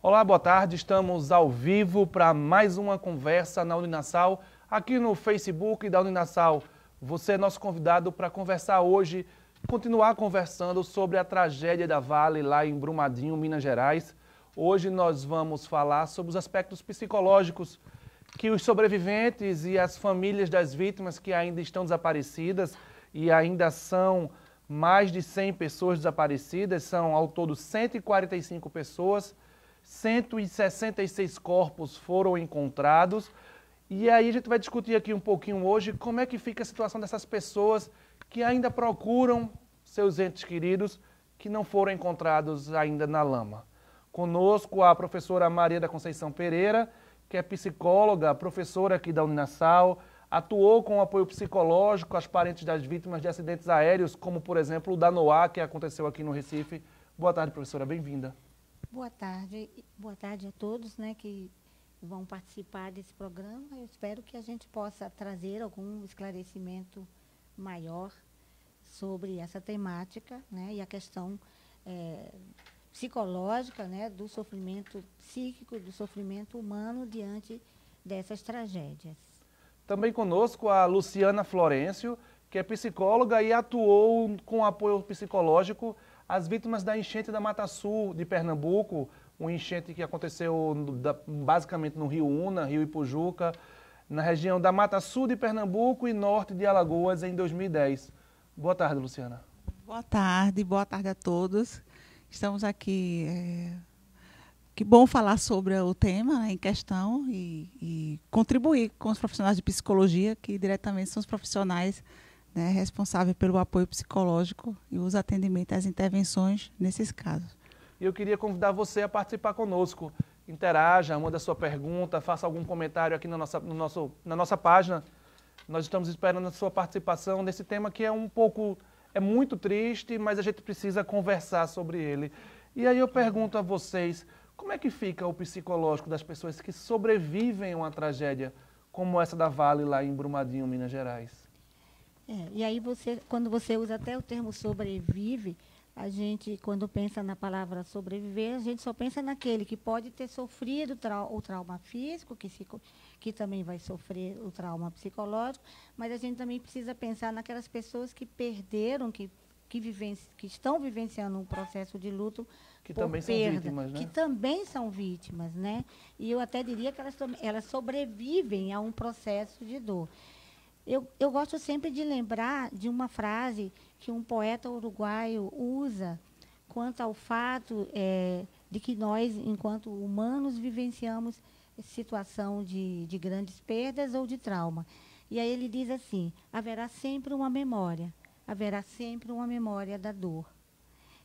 Olá, boa tarde. Estamos ao vivo para mais uma conversa na Uninassal, aqui no Facebook da Uninassal. Você é nosso convidado para conversar hoje, continuar conversando sobre a tragédia da Vale lá em Brumadinho, Minas Gerais. Hoje nós vamos falar sobre os aspectos psicológicos que os sobreviventes e as famílias das vítimas que ainda estão desaparecidas, e ainda são mais de 100 pessoas desaparecidas, são ao todo 145 pessoas, 166 corpos foram encontrados. E aí a gente vai discutir aqui um pouquinho hoje como é que fica a situação dessas pessoas que ainda procuram seus entes queridos que não foram encontrados ainda na lama. Conosco a professora Maria da Conceição Pereira, que é psicóloga, professora aqui da Uninassal, atuou com apoio psicológico às parentes das vítimas de acidentes aéreos, como por exemplo o da NOAA, que aconteceu aqui no Recife. Boa tarde, professora, bem-vinda. Boa tarde a todos, né, que vão participar desse programa. Eu espero que a gente possa trazer algum esclarecimento maior sobre essa temática, né, e a questão psicológica, né, do sofrimento psíquico, do sofrimento humano diante dessas tragédias. Também conosco a Luciana Florencio, que é psicóloga e atuou com apoio psicológico às vítimas da enchente da Mata Sul de Pernambuco, uma enchente que aconteceu basicamente no Rio Una, Rio Ipujuca, na região da Mata Sul de Pernambuco e norte de Alagoas em 2010. Boa tarde, Luciana. Boa tarde a todos. Estamos aqui. Que bom falar sobre o tema, né, em questão e contribuir com os profissionais de psicologia, que diretamente são os profissionais, né, responsáveis pelo apoio psicológico e os atendimentos às intervenções nesses casos. E eu queria convidar você a participar conosco. Interaja, manda sua pergunta, faça algum comentário aqui na nossa página. Nós estamos esperando a sua participação nesse tema que é muito triste, mas a gente precisa conversar sobre ele. E aí eu pergunto a vocês, como é que fica o psicológico das pessoas que sobrevivem a uma tragédia como essa da Vale lá em Brumadinho, Minas Gerais? E aí quando você usa até o termo sobrevive, a gente, quando pensa na palavra sobreviver, a gente só pensa naquele que pode ter sofrido o trauma físico, que também vai sofrer o trauma psicológico, mas a gente também precisa pensar naquelas pessoas que perderam, que estão vivenciando um processo de luto que por também perda, são vítimas, né? que também são vítimas, né? E eu até diria que elas sobrevivem a um processo de dor. Eu gosto sempre de lembrar de uma frase que um poeta uruguaio usa quanto ao fato de que nós, enquanto humanos, vivenciamos situação de grandes perdas ou de trauma. E aí ele diz assim: haverá sempre uma memória da dor.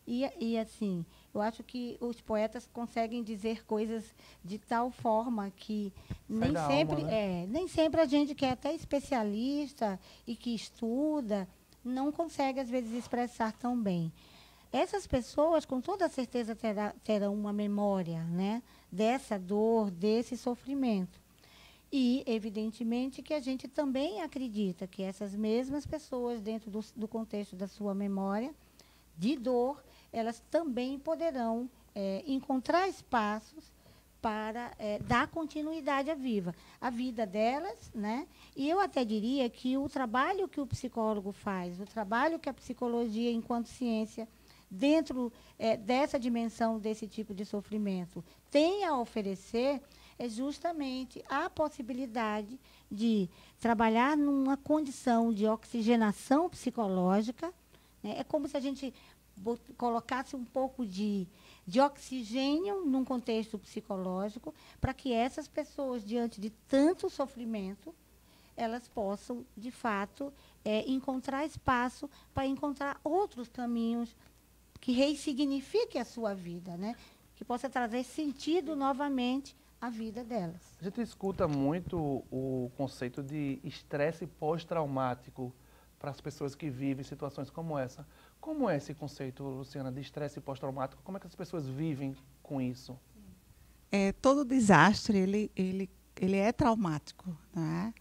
E assim, eu acho que os poetas conseguem dizer coisas de tal forma que nem sempre a gente que é até especialista e que estuda não consegue, às vezes, expressar tão bem. Essas pessoas, com toda certeza, terão uma memória, né, dessa dor, desse sofrimento. E, evidentemente, que a gente também acredita que essas mesmas pessoas, dentro do contexto da sua memória de dor, elas também poderão encontrar espaços para dar continuidade à vida delas, né? E eu até diria que o trabalho que o psicólogo faz, o trabalho que a psicologia, enquanto ciência, dentro dessa dimensão desse tipo de sofrimento, tem a oferecer, é justamente a possibilidade de trabalhar numa condição de oxigenação psicológica, né? É como se a gente colocasse um pouco de oxigênio num contexto psicológico, para que essas pessoas, diante de tanto sofrimento, elas possam, de fato, encontrar espaço para encontrar outros caminhos que ressignifiquem a sua vida, né? Que possa trazer sentido novamente à vida delas. A gente escuta muito o conceito de estresse pós-traumático para as pessoas que vivem situações como essa. Como é esse conceito, Luciana, de estresse pós-traumático? Como é que as pessoas vivem com isso? Todo desastre ele é traumático, né?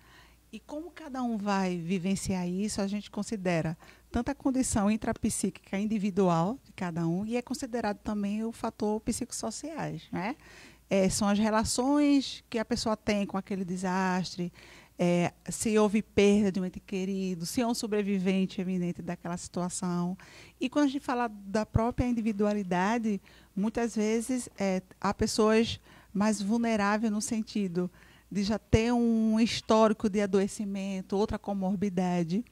E como cada um vai vivenciar isso, a gente considera tanto a condição intrapsíquica individual de cada um e é considerado também o fator psicossociais, né? São as relações que a pessoa tem com aquele desastre, se houve perda de um ente querido, se é um sobrevivente eminente daquela situação. E quando a gente fala da própria individualidade, muitas vezes há pessoas mais vulneráveis no sentido de já ter um histórico de adoecimento, outra comorbidade.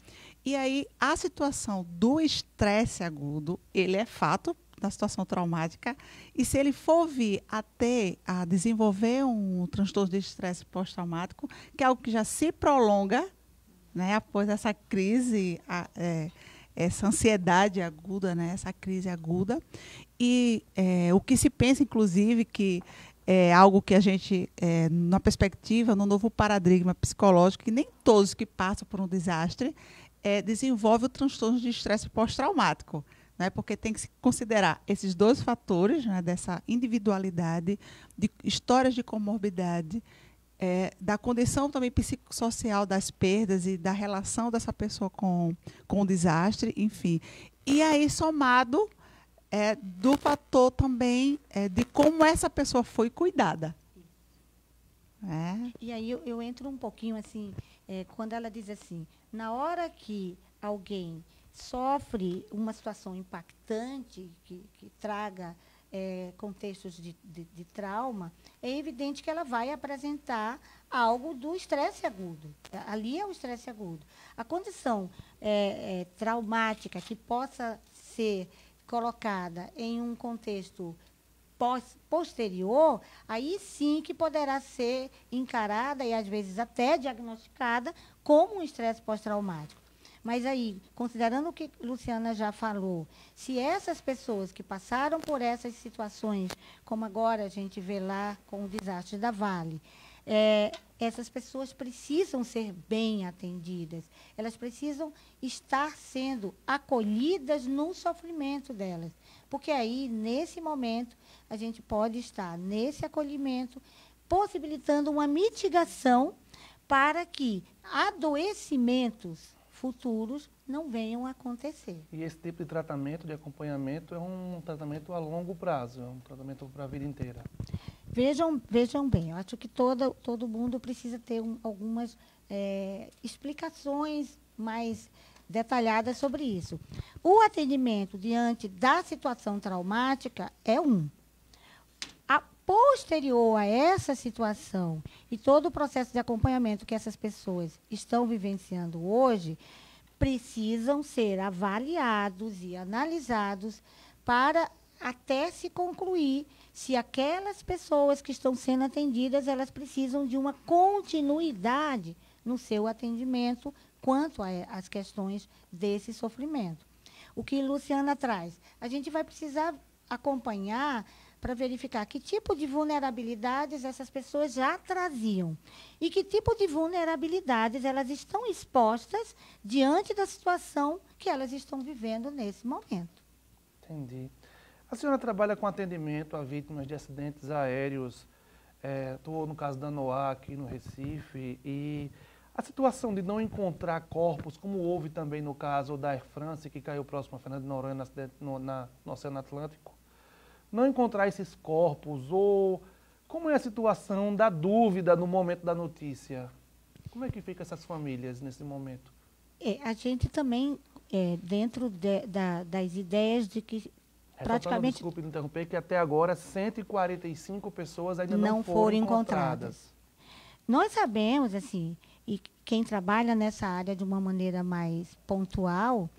E aí a situação do estresse agudo, ele é fato da situação traumática, e se ele for vir a desenvolver um transtorno de estresse pós-traumático, que é algo que já se prolonga, né, após essa crise, essa ansiedade aguda, né, essa crise aguda, e o que se pensa, inclusive, que é algo que a gente, na perspectiva, no novo paradigma psicológico, que nem todos que passam por um desastre desenvolvem o transtorno de estresse pós-traumático, né, porque tem que se considerar esses dois fatores, né, dessa individualidade, de histórias de comorbidade, da condição também psicossocial das perdas e da relação dessa pessoa com o desastre, enfim. E aí, somado do fator também de como essa pessoa foi cuidada. E aí eu entro um pouquinho assim, quando ela diz assim, na hora que alguém sofre uma situação impactante que traga contextos de trauma, é evidente que ela vai apresentar algo do estresse agudo. Ali é o estresse agudo. A condição traumática que possa ser colocada em um contexto posterior, aí sim que poderá ser encarada e, às vezes, até diagnosticada como um estresse pós-traumático. Mas aí, considerando o que Luciana já falou, se essas pessoas que passaram por essas situações, como agora a gente vê lá com o desastre da Vale, essas pessoas precisam ser bem atendidas, elas precisam estar sendo acolhidas no sofrimento delas, porque aí, nesse momento, a gente pode estar nesse acolhimento, possibilitando uma mitigação para que adoecimentos futuros não venham a acontecer. E esse tipo de tratamento, de acompanhamento, é um tratamento a longo prazo, é um tratamento para a vida inteira. Vejam bem, eu acho que todo mundo precisa ter algumas explicações mais detalhadas sobre isso. O atendimento diante da situação traumática é posterior a essa situação e todo o processo de acompanhamento que essas pessoas estão vivenciando hoje, precisam ser avaliados e analisados para até se concluir se aquelas pessoas que estão sendo atendidas, elas precisam de uma continuidade no seu atendimento quanto às questões desse sofrimento. O que Luciana traz? A gente vai precisar acompanhar para verificar que tipo de vulnerabilidades essas pessoas já traziam e que tipo de vulnerabilidades elas estão expostas diante da situação que elas estão vivendo nesse momento. Entendi. A senhora trabalha com atendimento a vítimas de acidentes aéreos. Estou no caso da NOAA aqui no Recife, e a situação de não encontrar corpos, como houve também no caso da Air France, que caiu próximo a Fernando de Noronha no Oceano Atlântico, não encontrar esses corpos, ou como é a situação da dúvida no momento da notícia? Como é que ficam essas famílias nesse momento? A gente também, dentro das ideias de que praticamente... Desculpe me interromper, que até agora 145 pessoas ainda não foram encontradas. encontradas. Nós sabemos, assim, e quem trabalha nessa área de uma maneira mais pontual,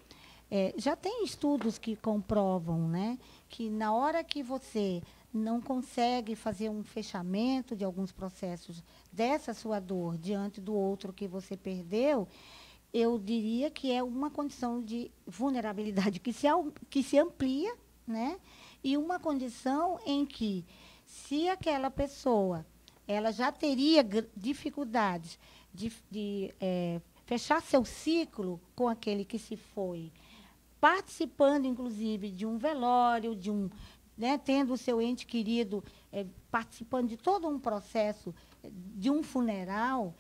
já tem estudos que comprovam, né, que na hora que você não consegue fazer um fechamento de alguns processos dessa sua dor diante do outro que você perdeu, eu diria que é uma condição de vulnerabilidade que se amplia, né, e uma condição em que, se aquela pessoa ela já teria dificuldades de fechar seu ciclo com aquele que se foi, participando, inclusive, de um velório, tendo o seu ente querido participando de todo um processo de um funeral,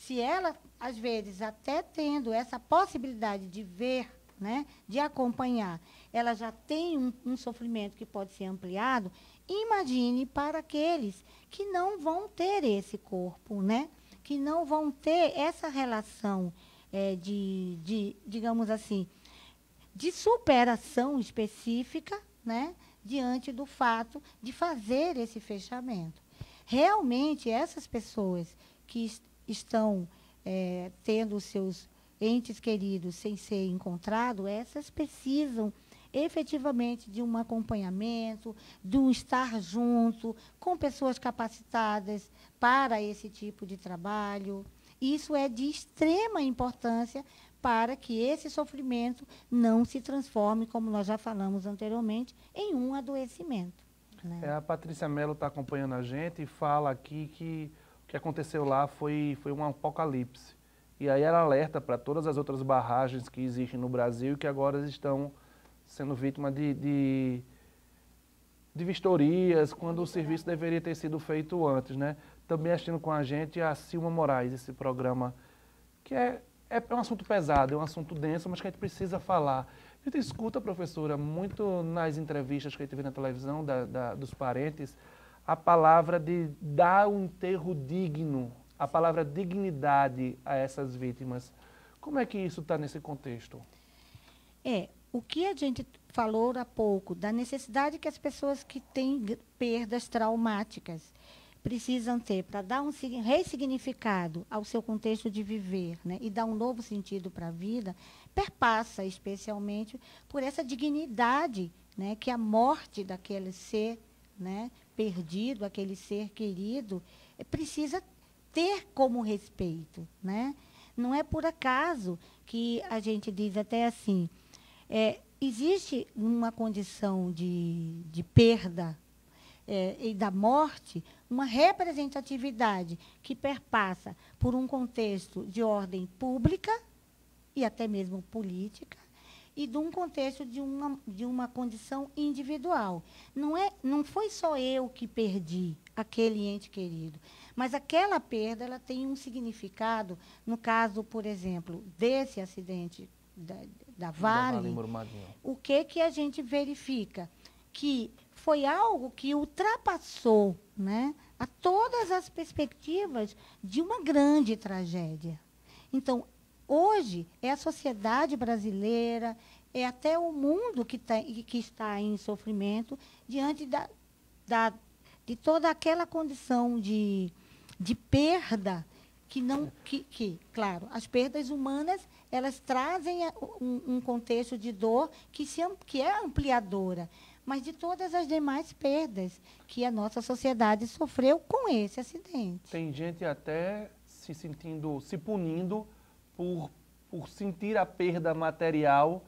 se ela, às vezes, até tendo essa possibilidade de ver, né, de acompanhar, ela já tem um sofrimento que pode ser ampliado, imagine para aqueles que não vão ter esse corpo, né, que não vão ter essa relação digamos assim, de superação específica, né, diante do fato de fazer esse fechamento. Realmente, essas pessoas que estão tendo os seus entes queridos sem ser encontrado, essas precisam efetivamente de um acompanhamento, de um estar junto com pessoas capacitadas para esse tipo de trabalho. Isso é de extrema importância para que esse sofrimento não se transforme, como nós já falamos anteriormente, em um adoecimento. Né? A Patrícia Mello está acompanhando a gente e fala aqui que o que aconteceu lá foi um apocalipse. E aí ela alerta para todas as outras barragens que existem no Brasil e que agora estão sendo vítimas de vistorias, quando o serviço deveria ter sido feito antes, né? Também assistindo com a gente a Silma Moraes, esse programa, que é um assunto pesado, é um assunto denso, mas que a gente precisa falar. A gente escuta, professora, muito nas entrevistas que a gente vê na televisão dos parentes, a palavra de dar um enterro digno, a palavra dignidade a essas vítimas. Como é que isso está nesse contexto? O que a gente falou há pouco, da necessidade que as pessoas que têm perdas traumáticas precisam ter para dar um ressignificado ao seu contexto de viver, né, e dar um novo sentido para a vida, perpassa especialmente por essa dignidade, né, que a morte daquele ser, né, perdido, aquele ser querido, precisa ter como respeito. Né? Não é por acaso que a gente diz até assim, existe uma condição de perda e da morte, uma representatividade que perpassa por um contexto de ordem pública e até mesmo política, e de um contexto de uma condição individual. Não foi só eu que perdi aquele ente querido, mas aquela perda ela tem um significado. No caso, por exemplo, desse acidente da Vale, o que a gente verifica? Que foi algo que ultrapassou, né, a todas as perspectivas de uma grande tragédia. Então, hoje, é a sociedade brasileira, é até o mundo que está em sofrimento diante de toda aquela condição de perda claro, as perdas humanas, elas trazem um contexto de dor que é ampliadora, mas de todas as demais perdas que a nossa sociedade sofreu com esse acidente. Tem gente até se punindo por sentir a perda material,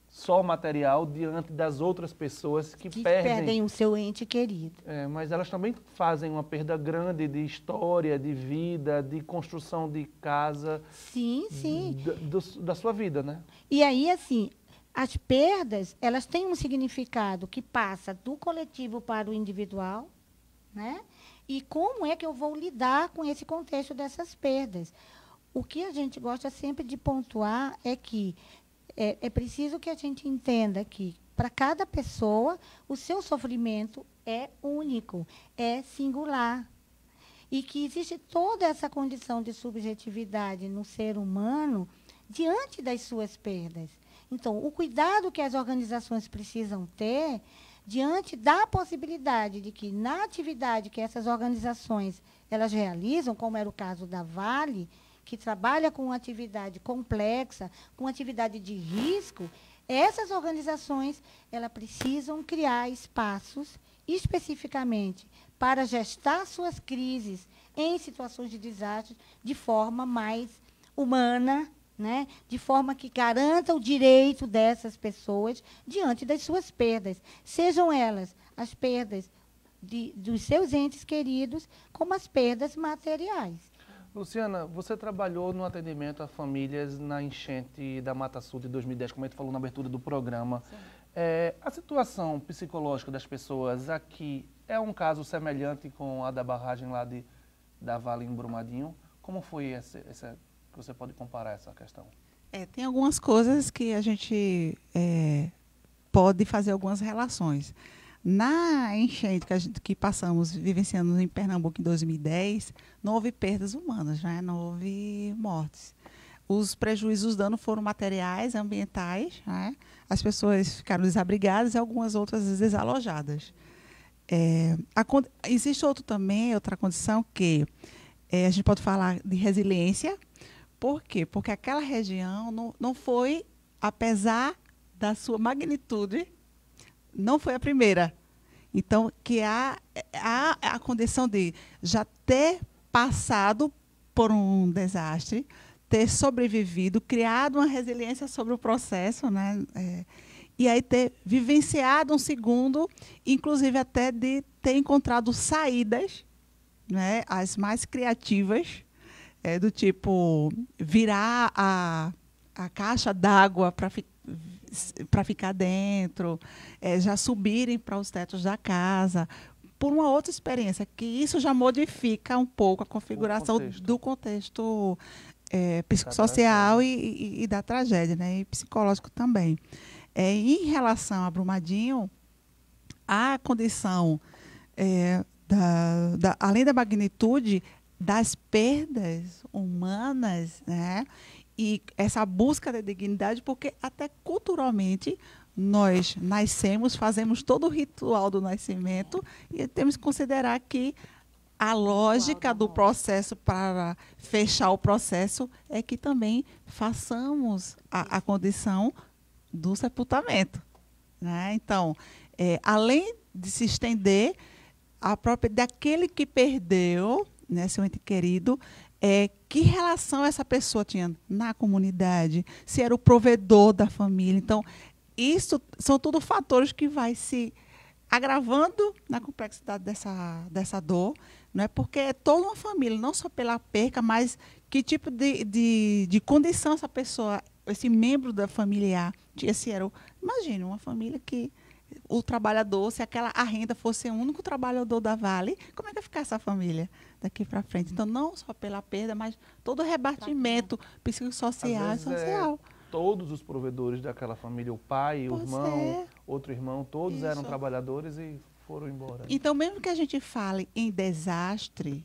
só material, diante das outras pessoas que perdem o seu ente querido. Mas elas também fazem uma perda grande de história, de vida, de construção de casa. Sim, sim. Da sua vida, né? E aí, assim, as perdas, elas têm um significado que passa do coletivo para o individual, né? E como é que eu vou lidar com esse contexto dessas perdas? O que a gente gosta sempre de pontuar é que é preciso que a gente entenda que, para cada pessoa, o seu sofrimento é único, é singular. E que existe toda essa condição de subjetividade no ser humano diante das suas perdas. Então, o cuidado que as organizações precisam ter diante da possibilidade de que, na atividade que essas organizações elas realizam, como era o caso da Vale, que trabalha com uma atividade complexa, com atividade de risco, essas organizações elas precisam criar espaços especificamente para gestar suas crises em situações de desastre de forma mais humana, né? De forma que garanta o direito dessas pessoas diante das suas perdas, sejam elas as perdas dos seus entes queridos, como as perdas materiais. Luciana, você trabalhou no atendimento a famílias na enchente da Mata Sul de 2010, como a gente falou na abertura do programa. A situação psicológica das pessoas aqui é um caso semelhante com a da barragem lá da Vale em Brumadinho? Como foi que você pode comparar essa questão? Tem algumas coisas que a gente pode fazer algumas relações. Na enchente que passamos, vivenciando em Pernambuco em 2010, não houve perdas humanas, né? Não houve mortes. Os prejuízos, os danos foram materiais, ambientais, né? As pessoas ficaram desabrigadas e algumas outras desalojadas. Existe outra condição que a gente pode falar de resiliência. Por quê? Porque aquela região não foi, apesar da sua magnitude, não foi a primeira. Então, que há a condição de já ter passado por um desastre, ter sobrevivido, criado uma resiliência sobre o processo, né? E aí ter vivenciado um segundo, inclusive até de ter encontrado saídas, né, as mais criativas, do tipo virar a caixa d'água para ficar dentro, já subirem para os tetos da casa, por uma outra experiência, que isso já modifica um pouco a configuração do contexto psicossocial e da tragédia, né, e psicológico também. Em relação a Brumadinho, a condição, além da magnitude das perdas humanas, né, e essa busca da dignidade, porque até culturalmente nós nascemos, fazemos todo o ritual do nascimento e temos que considerar que a lógica do processo para fechar o processo é que também façamos a condição do sepultamento, né? Então, além de se estender a própria daquele que perdeu, né, seu ente querido, que relação essa pessoa tinha na comunidade, se era o provedor da família. Então, isso são tudo fatores que vai se agravando na complexidade dessa dor, né? Porque é toda uma família, não só pela perca, mas que tipo de condição essa pessoa, esse membro da familiar, imagine, uma família que o trabalhador, se a renda fosse o único trabalhador da Vale, como é que ia ficar essa família daqui para frente? Então, não só pela perda, mas todo o rebatimento psicossocial e social. Todos os provedores daquela família, o pai, o irmão, outro irmão, todos eram trabalhadores e foram embora. Então, mesmo que a gente fale em desastre,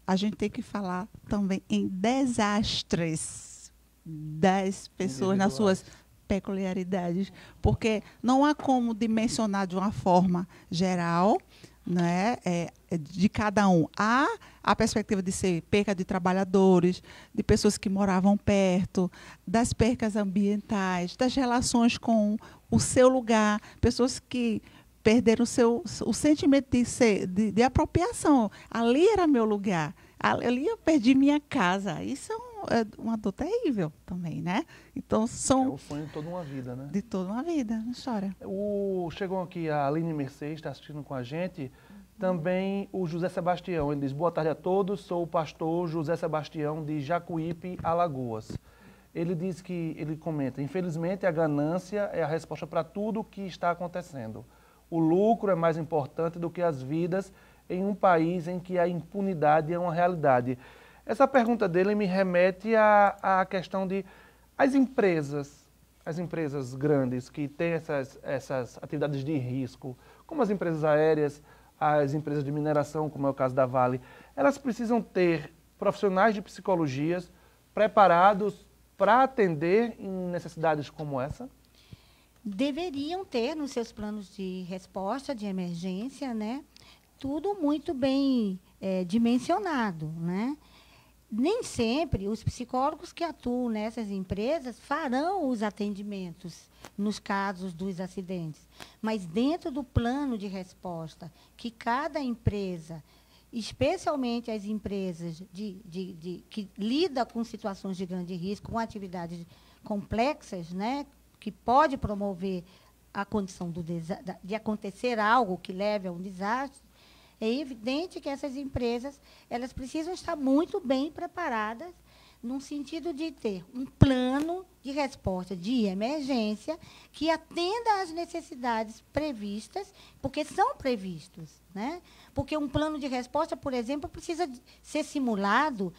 a gente tem que falar também em desastres das pessoas nas suas peculiaridades, porque não há como dimensionar de uma forma geral, né, de cada um. Há a perspectiva de ser perca de trabalhadores, de pessoas que moravam perto, das percas ambientais, das relações com o seu lugar, pessoas que perderam o sentimento de apropriação. Ali era meu lugar, ali eu perdi minha casa. Isso é uma dor terrível também, né? Então, é o sonho de toda uma vida, né? De toda uma vida, uma história. Chegou aqui a Aline Mercedes, está assistindo com a gente. Também o José Sebastião, ele diz: boa tarde a todos, sou o pastor José Sebastião de Jacuípe, Alagoas. Ele comenta: infelizmente a ganância é a resposta para tudo o que está acontecendo. O lucro é mais importante do que as vidas em um país em que a impunidade é uma realidade. Essa pergunta dele me remete à questão de as empresas grandes que têm essas atividades de risco, como as empresas aéreas, as empresas de mineração, como é o caso da Vale, elas precisam ter profissionais de psicologia preparados para atender em necessidades como essa? Deveriam ter nos seus planos de resposta, de emergência, né? Tudo muito bem dimensionado, né? Nem sempre os psicólogos que atuam nessas empresas farão os atendimentos nos casos dos acidentes, mas dentro do plano de resposta que cada empresa, especialmente as empresas que lidam com situações de grande risco, com atividades complexas, né, que pode promover a condição de acontecer algo que leve a um desastre, é evidente que essas empresas elas precisam estar muito bem preparadas no sentido de ter um plano de resposta de emergência que atenda às necessidades previstas, porque são previstos, né? Porque um plano de resposta, por exemplo, precisa ser simulado,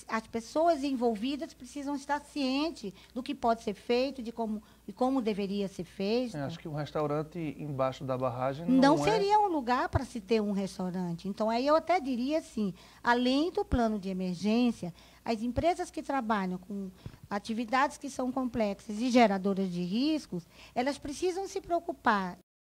as pessoas envolvidas precisam estar cientes do que pode ser feito, de como deveria ser feito. Acho que um restaurante embaixo da barragem não seria um lugar para se ter um restaurante. Então, aí eu até diria assim, além do plano de emergência, as empresas que trabalham com atividades que são complexas e geradoras de riscos, elas precisam se preocupar